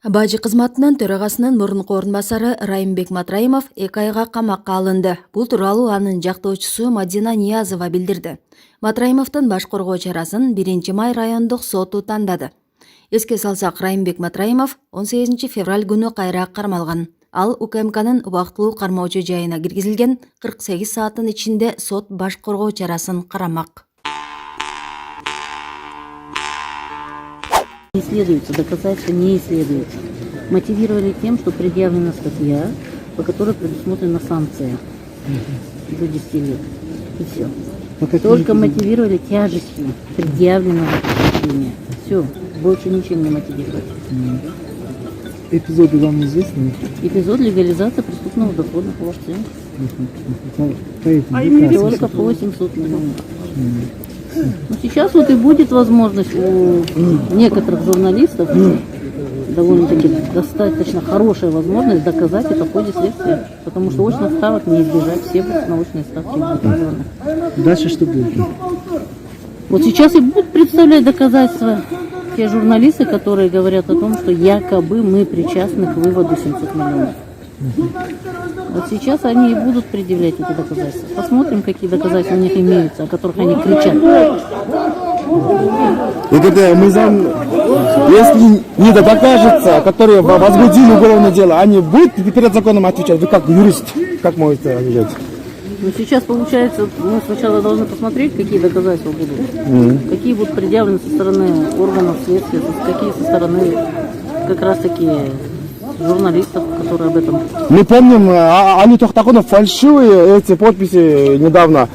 Бажы кызматынан төрагасынын мурунку орун басары Райымбек Матраимов 2 айга камакка алынды. Бул тууралуу анын жактоочусу Мадина Ниязова билдирди. Матраимовдун баш коргоо чарасын 1-май райондук соту тандады. Эске салсак, Райымбек Матраимов 18 февраль күнү кайра кармалган. Ал УКМКнын убактылуу кармоочу жайына киргизилген 48 сааттын ичинде сот баш коргоо чарасын карамак. Не исследуется, доказательства не исследуются. Мотивировали тем, что предъявлена статья, по которой предусмотрена санкция до 10 лет. И все. Только мотивировали тяжестью предъявленного преступления. Все, больше ничем не мотивировали. Эпизоды вам известны? Эпизод легализации преступного дохода по всем. Только по 800 миллионов. Но сейчас вот и будет возможность у некоторых журналистов, довольно-таки достаточно хорошая возможность доказать это в ходе следствия, потому что очных ставок не избежать, все научные ставки будут. Дальше что будет? Вот сейчас и будут представлять доказательства те журналисты, которые говорят о том, что якобы мы причастны к выводу 700 миллионов. Вот сейчас они и будут предъявлять эти доказательства. Посмотрим, какие доказательства у них имеются, о которых они кричат. Если не докажется, которые возбудили уголовное дело, они будут перед законом отвечать? Вы как юрист, как можете отвечать? Ну, сейчас получается, мы сначала должны посмотреть, какие доказательства будут, какие будут предъявлены со стороны органов следствия, какие со стороны как раз таки журналистов, которые об этом. Мы помним, Али Тохтакунов фальшивые эти подписи недавно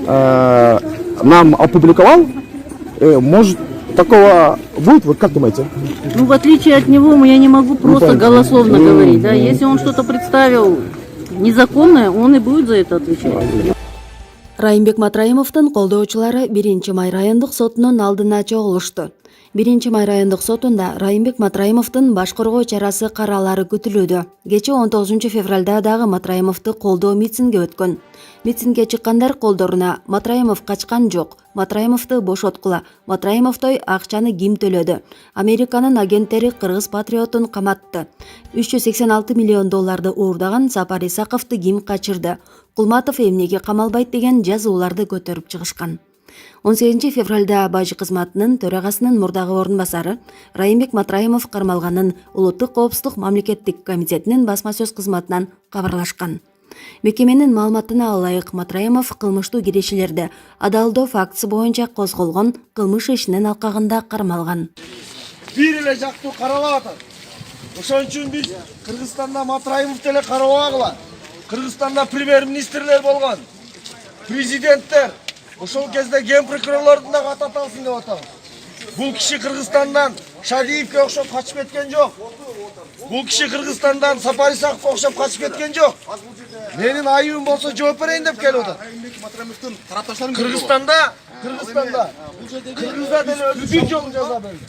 нам опубликовал. Может, такого будет? Вот как думаете? Ну, в отличие от него, я не могу просто голословно говорить. Да? Если он что-то представил незаконное, он и будет за это отвечать. Райымбек Матраимовдун колдоочулары 1-май райондук сотунун алдына чогулушту. 1-май райондук сотунда Райымбек Матраимовдун баш коргоо чарасы караалары күтүлүүдө. Кечээ 19 февралда дагы Матраимовду колдоо митинги өткөн. Митингге чыккандар колдоруна Матраимов качкан жок, Матраимовду бошоткула, Матраимовдой акчаны ким төлөдү, Американын агенттери кыргыз патриотун каматты, 386 миллион долларды уурдаган Сапар Исаковду ким качырды, Кулматов эмнеге камалбайт деген жазууларды көтөрүп чыгышкан. 18 февралда Бажы кызматынын төрагасынын мурдагы орун басары Райымбек Матраимов кармалганын Улуттук коопсуздук мамлекеттик комитетинин басма сөз кызматынан кабарлашкан. Мекеменин маалыматына ылайык, Матраимов кылмыштуу кирешелерди адалдоо фактысы боюнча козголгон кылмыш ишинин алкагында кармалган. Бир эле жактуу каралап атат. Ошон үчүн биз Кыргызстанда Матраимов деле карабагыла. Кыргызстанда премьер-министрлер болгон, президенттер, ошол кезде ген прокурорлордун да кат аталсын деп атабыз. Бул киши Кыргызстандан Шадиевке окшоп качып кеткен жок. Бул киши Кыргызстандан Сапар Исаковго окшоп качып кеткен жок. Менин айыбым болсо жооп берейин деп келип атат. Кыргызстанда Кыргызда деле өзү жол жаза берди.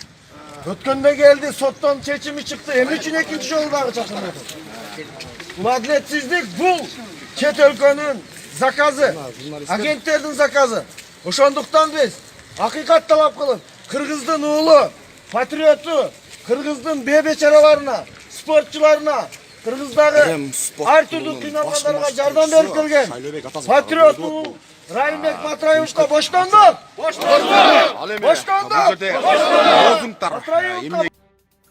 Өткөндө келди, соттон чечими чыкты. Эмне үчүн экинчи жолу дагы чакырмады? Бул адилетсиздик, бул чет өлкөнүн заказы, агенттердин заказы. Ошондуктан биз акыйкат талап кылып, Кыргыздын уулу, патриоту, Кыргыздын бебечараларына, спортчуларына, Кыргыздагы ар түрдүү кыйналгандарга жардам берип келген патриот Райымбек Матраимовго боштондук!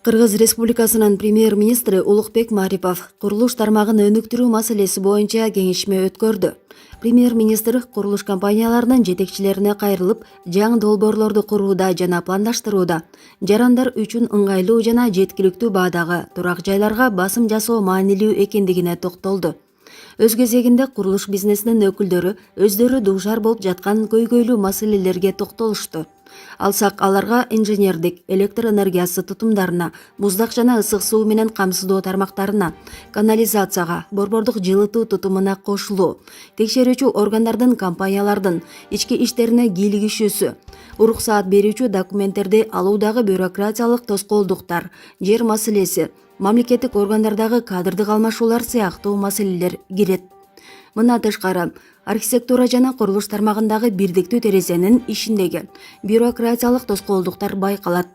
Кыргыз Республикасынын премьер-министри Улукбек Марипов курулуш тармагын өнүктүрүү маселеси боюнча кеңешме өткөрдү. Премьер-министр курулуш компанияларынын жетекчилерине кайрылып, жаңы долбоорлорду курууда жана пландаштырууда, жарандар үчүн ыңгайлуу жана жеткиликтүү баадагы турак жайларга басым жасоо маанилүү экендигине токтолду. Өз кезегинде курулуш бизнесинин өкүлдөрү өздөрү дуушар болуп жаткан көйгөйлүү маселелерге токтолушту. Алсак аларга инженердик, электр энергиясы тутумдарына, муздак жана ысык суу менен камсыздоо тармактарына, канализацияга, борбордук жылытуу тутумуна кошулуу, текшерүүчү органдардын, компаниялардын ички иштерине кийлигишүүсү, уруксаат берүүчү документтерди алуудагы бюрократиялык тоскоолдуктар, жер маселеси, мамлекеттик органдардагы кадрдык алмашуулар сыяктуу маселелер кирет. Мына тышкары, архитектура жана курулуш тармагындагы бирдиктүү терезенин ишиндеги бюрократиялык тоскоолдуктар байкалат.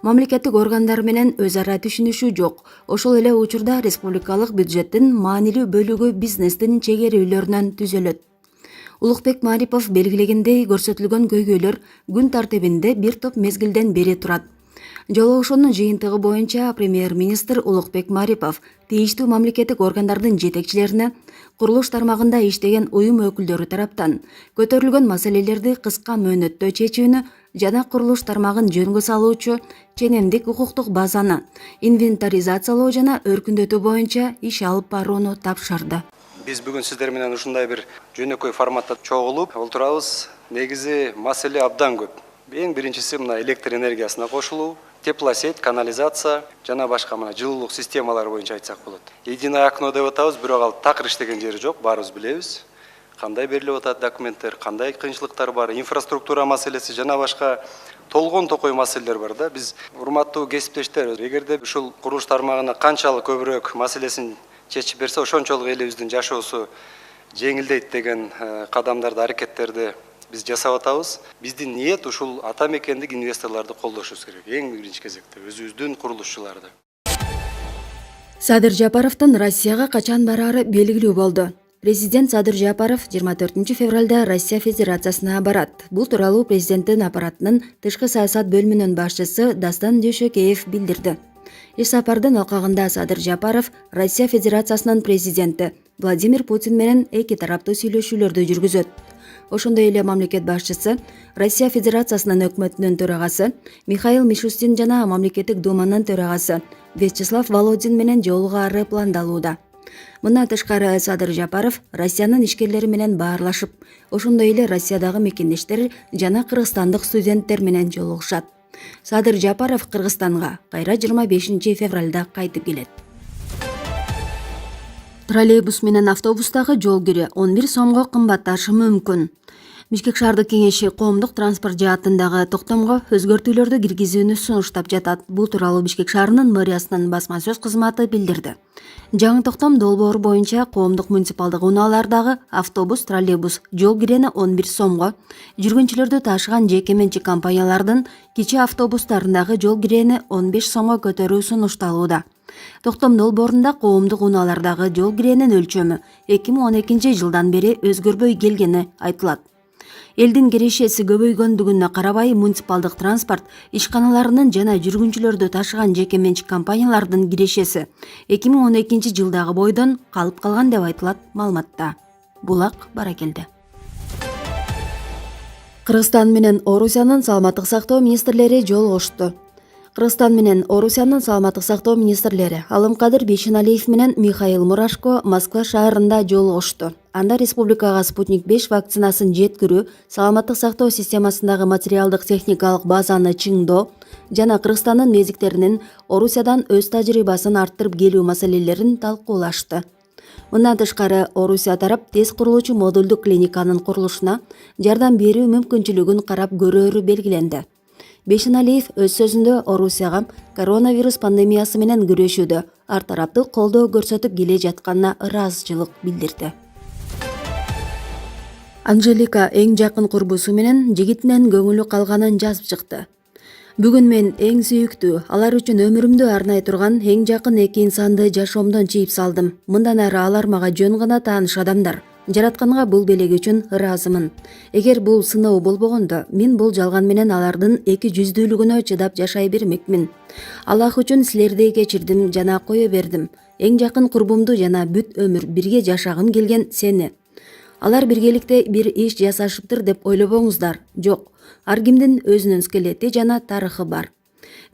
Мамлекеттик органдар менен өз ара түшүнүшүү жок. Ошол эле учурда республикалык бюджеттин маанилүү бөлүгү бизнестин чегерүүлөрүнөн түзөлөт. Улукбек Марипов белгилегендей, көрсөтүлгөн көйгөйлөр күн тартибинде бир топ мезгилден бери турат. Жолугушуунун жыйынтыгы боюнча премьер-министр Улукбек Марипов тийиштүү мамлекеттик органдардын жетекчилерине курулуш тармагында иштеген уюм өкүлдөрү тараптан көтөрүлгөн маселелерди кыска мөөнөттө чечүүнү жана курулуш тармагын жөнгө салуучу ченемдик укуктук базаны инвентаризациялоо жана өркүндөтүү боюнча иш алып барууну тапшырды. Биз бүгүн сиздер менен ушундай бир жөнөкөй форматта чогулуп отурабыз. Негизи маселе абдан көп. Эң биринчиси мына электр энергиясына кошулуу, теплосеть, канализация жана башка мына жылуулук системалары боюнча айтсак болот. Единое окно деп атабыз, бирок ал такыр иштеген жери жок, баарыбыз билебиз. Кандай берилип атат документтер, кандай кыйынчылыктар бар, инфраструктура маселеси жана башка толгон токой маселелер бар да. Биз урматтуу кесиптештер, эгерде ушул курулуш тармагына канчалык көбүрөөк маселесин чечип берсе, ошончолук элибиздин жашоосу жеңилдейт деген кадамдарды, аракеттерди биз жасап атабыз. Биздин ниет ушул ата мекендик инвесторлорду колдошубуз керек. Эң биринчи кезекте өзүбүздүн курулушчуларды. Садыр Жапаровдун Россияга качан барары белгилүү болду. Президент Садыр Жапаров 24 февралда Россия Федерациясына барат. Бул тууралуу президенттин аппаратынын тышкы саясат бөлүмүнүн башчысы Дастан Дүйшөкеев билдирди. Иш сапардын алкагында Садыр Жапаров Россия Федерациясынын президенти Владимир Путин менен эки тараптуу сүйлөшүүлөрдү жүргүзөт. Ошондой эле мамлекет башчысы Россия Федерациясынын өкмөтүнүн төрагасы Михаил Мишустин жана мамлекеттик думанын төрагасы Вячеслав Володин менен жолугаары пландалууда. Мына тышкары Садыр Жапаров Россиянын ишкерлери менен баарлашып, ошондой эле Россиядагы мекендештер жана кыргызстандык студенттер менен жолугушат. Садыр Жапаров Кыргызстанга кайра 25 февралда кайтып келет. Троллейбус менен автобустагы жол кири 11 сомго кымбатташы мүмкүн. Бишкек шаардык кеңеши коомдук транспорт жаатындагы токтомго өзгөртүүлөрдү киргизүүнү сунуштап жатат. Бул тууралуу Бишкек шаарынын мэриясынын басма сөз кызматы билдирди. Жаңы токтом долбоору боюнча коомдук муниципалдык унаалардагы автобус, троллейбус жол кирени 11 сомго, жүргүнчүлөрдү ташыган жеке менчик компаниялардын кичи автобустарындагы жол кирени 15 сомго көтөрүү сунушталууда. Токтом долбоорунда коомдук унаалардагы жол киренин өлчөмү 2012 жылдан бери өзгөрбөй келгени айтылат. Элдин кирешеси көбөйгөндүгүнө карабай, муниципалдык транспорт ишканаларынын жана жүргүнчүлөрдү ташыган жеке менчик компаниялардын кирешеси 2012 жылдагы бойдон калып калган деп айтылат маалыматта. Булак Баракелди. Кыргызстан менен Орусиянын саламаттык сактоо министрлери жолугушту. Кыргызстан менен Орусиянын саламаттык сактоо министрлери Алымкадыр Бейшеналиев менен Михаил Мурашко Москва шаарында жолугушту. Анда республикага Спутник 5 вакцинасын жеткирүү, саламаттык сактоо системасындагы материалдык техникалык базаны чыңдоо жана Кыргызстандын мезгиттеринин Орусиядан өз тажрыйбасын арттырып келүү маселелерин талкуулашты. Мындан тышкары, Орусия тарап тез курулуучу модулдук клиниканын курулушуна жардам берүү мүмкүнчүлүгүн карап көрөөрү белгиленди. Бейшеналиев өз сөзүндө Орусияга коронавирус пандемиясы менен күрөшүүдө ар тараптуу колдоо көрсөтүп келе жатканына ыраазычылык билдирди. Анжелика эң жакын курбусу менен жигитинен көңүлү калганын жазып чыкты. Бүгүн мен эң сүйүктүү, алар үчүн өмүрүмдү арнай турган эң жакын эки инсанды жашоомдон чийип салдым. Мындан ары алар мага жөн гана тааныш адамдар. Жаратканга бул белек үчүн ыраазымын. Эгер бул сыноо болбогондо, мен бул жалган менен алардын эки жүздүүлүгүнө чыдап жашай бермекмин. Аллах үчүн силерди кечирдим жана кое бердим. Эң жакын курбумду жана бүт өмүр бирге жашагым келген сени. Алар биргеликте бир иш жасашыптыр деп ойлобоңуздар. Жок. Ар кимдин өзүнүн скелети жана тарыхы бар.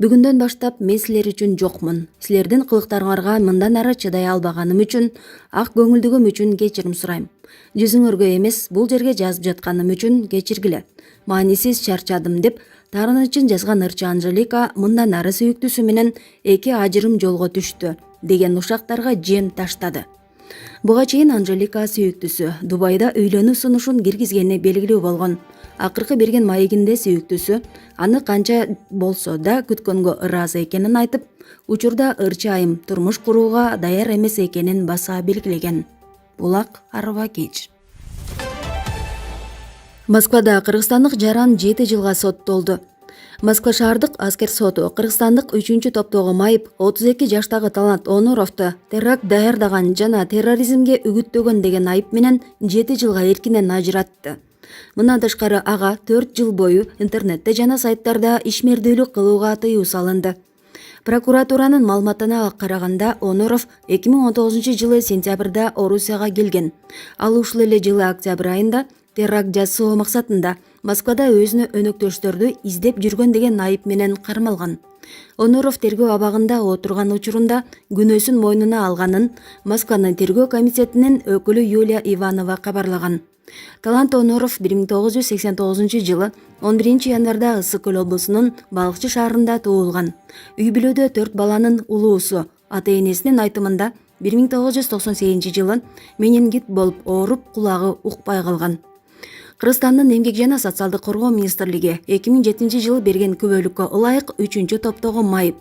Бүгүндөн баштап мен силер үчүн жокмун. Силердин кылыктарыңарга мындан ары чыдай албаганым үчүн, ак көңүлдүгүм үчүн кечирим сурайм. Жүзүңөргө эмес, бул жерге жазып жатканым үчүн кечиргиле. Маанисиз чарчадым деп таарынычын жазган ырчы Анжелика мындан ары сүйүктүүсү менен эки ажырым жолго түштү деген ушактарга жем таштады. Буга чейин Анжелика сүйүктүүсү Дубайда үйлөнүү сунушун киргизгени белгилүү болгон. Акыркы берген маегинде сүйүктүүсү аны канча болсо да күткөнгө ыраазы экенин айтып, учурда ырчы айым турмуш курууга даяр эмес экенин баса белгилеген. Булак Арба Кеч. Москвада кыргызстандык жаран 7 жылга соттолду. Москва шаардык аскер соту кыргызстандык 3-топтогу майып 32 жаштагы Талант Онуровду теракт даярдаган жана терроризмге үгүттөгөн деген айып менен 7 жылга эркинен ажыратты. Мындан тышкары ага 4 жыл бою интернетте жана сайттарда ишмердүүлүк кылууга тыюу салынды. Прокуратуранын маалыматына караганда Онуров 2019 жылы сентябрда Орусияга келген. Ал ушул эле жылы октябрь айында теракт жасоо максатында Москвада өзүнө өнөктөштөрдү издеп жүргөн деген айып менен кармалган. Онуров тергөө абагында отурган учурунда күнөөсүн мойнуна алганын Москванын тергөө комитетинин өкүлү Юлия Иванова кабарлаган. Талант Онуров 1989 жылы 11 январда Ысык Көл облусунун Балыкчы шаарында туулган. Үй бүлөдө 4 баланын улуусу. Ата-энесинин айтымында 1998 жылы менингит болуп ооруп кулагы укпай калган. Кыргызстандын эмгек жана социалдык коргоо министрлиги 2007 жылы берген күбөлүккө ылайык 3-топтогу майып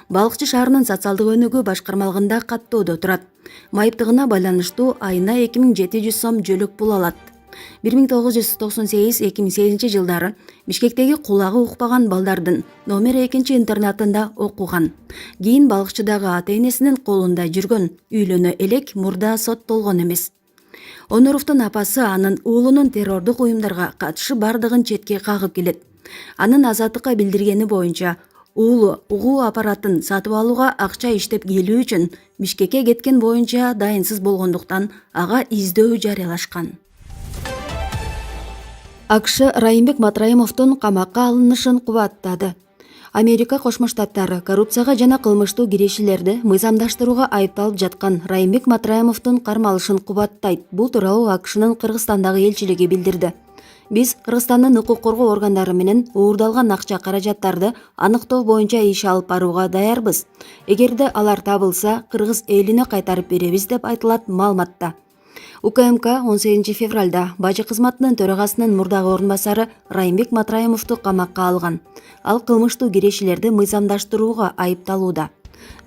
Балыкчы шаарынын социалдык өнүгүү башкармалыгында каттоодо турат. Майыптыгына байланыштуу айына 2700 сом жөлөк пул алат. 1998-2008 жылдары Бишкектеги кулагы укпаган балдардын номер 2 интернатында окуган. Кийин Балыкчыдагы ата-энесинин колунда жүргөн, үйлөнө элек мурда соттолгон эмес. Онуровдун апасы анын уулунун террордук уюмдарга катышы бардыгын четке кагып келет. Анын Азаттыкка билдиргени боюнча, уулу угуу аппаратын сатып алууга акча иштеп келүү үчүн Бишкекке кеткен боюнча дайынсыз болгондуктан ага издөө жарыялашкан. АКШ Райымбек Матраимовдун камакка алынышын кубаттады. Америка Кошмо Штаттары коррупцияга жана кылмыштуу кирешилерди мыйзамдаштырууга айыпталып жаткан Райымбек Матраимовдун кармалышын кубаттайт. Бул тууралуу АКШнын Кыргызстандагы элчилиги билдирди. Биз Кыргызстандын укук коргоо органдары менен уурдалган акча каражаттарды аныктоо боюнча иш алып барууга даярбыз. Эгерде алар табылса, кыргыз элине кайтарып беребиз деп айтылат маалыматта. УКМК 18 февралда бажы кызматынын төрагасынын мурдагы орун басары Райымбек Матраимовду камакка алган. Ал кылмыштуу кирешилерди мыйзамдаштырууга айыпталууда.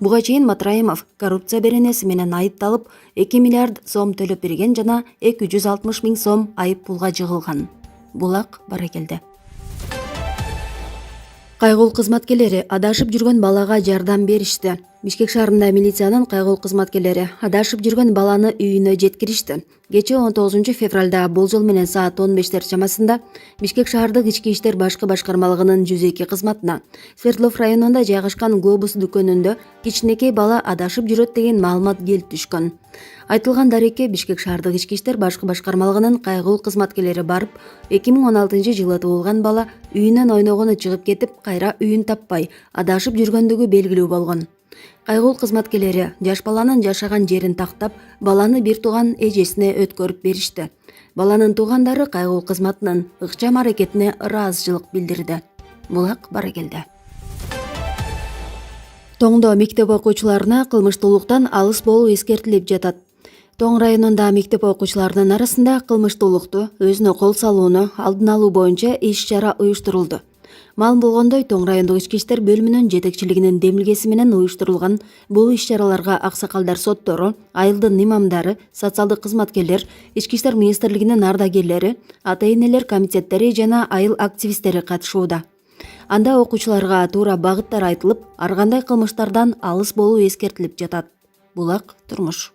Буга чейин Матраимов коррупция беренеси менен айыпталып 2 миллиард сом төлөп берген жана 260 миң сом айып пулга жыгылган. Булак Баракелде. Кайгыл кызматкерлери адашып жүргөн балага жардам беришти. Бишкек шаарында милициянын кайгыл кызматкерлери адашып жүргөн баланы үйүнө жеткиришти. Кечээ 19 февралда болжол менен саат 15 чамасында Бишкек шаардык ички иштер башкы башкармалыгынын 102 кызматына Свердлов районунда жайгашкан Глобус дүкөнүндө кичинекей бала адашып жүрөт деген маалымат келип түшкөн. Айтылган дарекке Бишкек шаардык ички иштер башкы башкармалыгынын кайгыл кызматкерлери барып, 2016 жылы туулган бала үйүнөн ойногону чыгып кетип, кайра үйүн таппай адашып жүргөндүгү белгилүү болгон. Кайгыл кызматкерлери жаш баланын жашаган жерин тактап, баланы бир тууган эжесине өткөрүп беришти. Баланын туугандары кайгыл кызматынын ыкчам аракетине ыраазычылык билдирди. Булак Баракелде. Тоңдо мектеп окуучуларына кылмыштуулуктан алыс болуу эскертилип жатат. Тоң районунда мектеп окуучуларынын арасында кылмыштуулукту өзүнө кол салууну алдын алуу боюнча иш-чара уюштурулду. Маалым болгондой, Тоң райондук ички иштер бөлүмүнүн жетекчилигинин демилгеси менен уюштурулган бул иш-чараларга аксакалдар соттору, айылдын имамдары, социалдык кызматкерлер, ички иштер министрлигинин ардагерлери, ата-энелер комитеттери жана айыл активисттери катышууда. Анда окуучуларга туура багыттар айтылып, ар кандай кылмыштардан алыс болуу эскертилип жатат. Булак Турмуш.